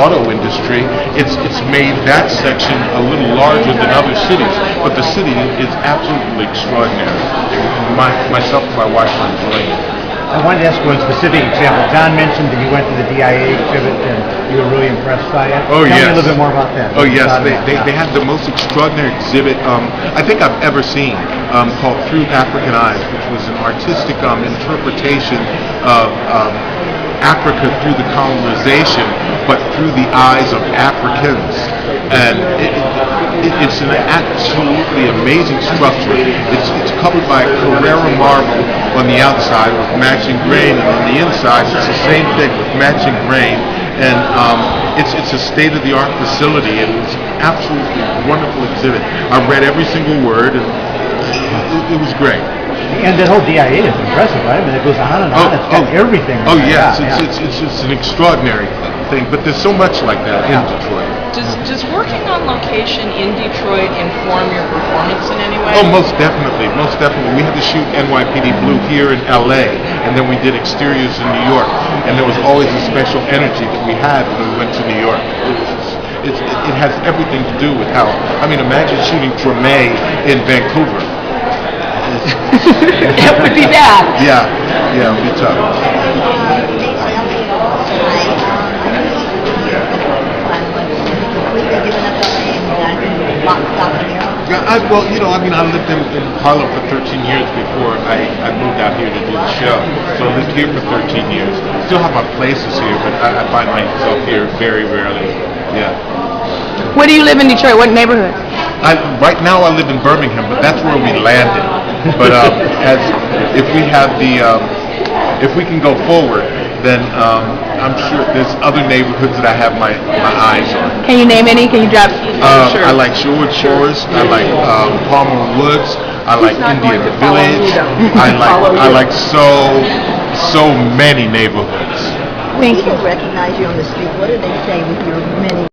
auto industry, it's made that section a little larger than other cities. But the city is absolutely extraordinary. Myself and my wife are enjoying it. I wanted to ask one specific example. John mentioned that you went to the DIA exhibit and you were really impressed by it. Oh, Tell yes. me a little bit more about that. Oh, yes. They had the most extraordinary exhibit I think I've ever seen called Through African Eyes, which was an artistic interpretation of Africa through the colonization, but through the eyes of Africans. And it's an absolutely amazing structure. It's covered by Carrara marble on the outside with matching grain, and on the inside it's the same thing with matching grain. And it's a state-of-the-art facility, and it's an absolutely wonderful exhibit. I read every single word, and it was great. And that whole DIA is impressive, right? I mean, it goes on and on. It's got everything. Oh, yes. It's an extraordinary thing, but there's so much like that in Detroit. Does working on location in Detroit inform your performance in any way? Oh, most definitely, most definitely. We had to shoot NYPD Blue here in LA, and then we did exteriors in New York, and there was always a special energy that we had when we went to New York. It has everything to do with how, I mean, imagine shooting Treme in Vancouver. It would be bad. Yeah, it would be tough. I lived in Harlem for 13 years before I moved out here to do the show. So I lived here for 13 years. Still have my places here, but I find myself here very rarely. Yeah. Where do you live in Detroit? What neighborhood? Right now I live in Birmingham, but that's where we landed. But if we can go forward, then I'm sure there's other neighborhoods that I have my eyes on. Can you name any? Can you drop? I like Sherwood Shores. I like Palmer Woods. I like Indian Village. I like so many neighborhoods. When people recognize you on the street, what do they say with your many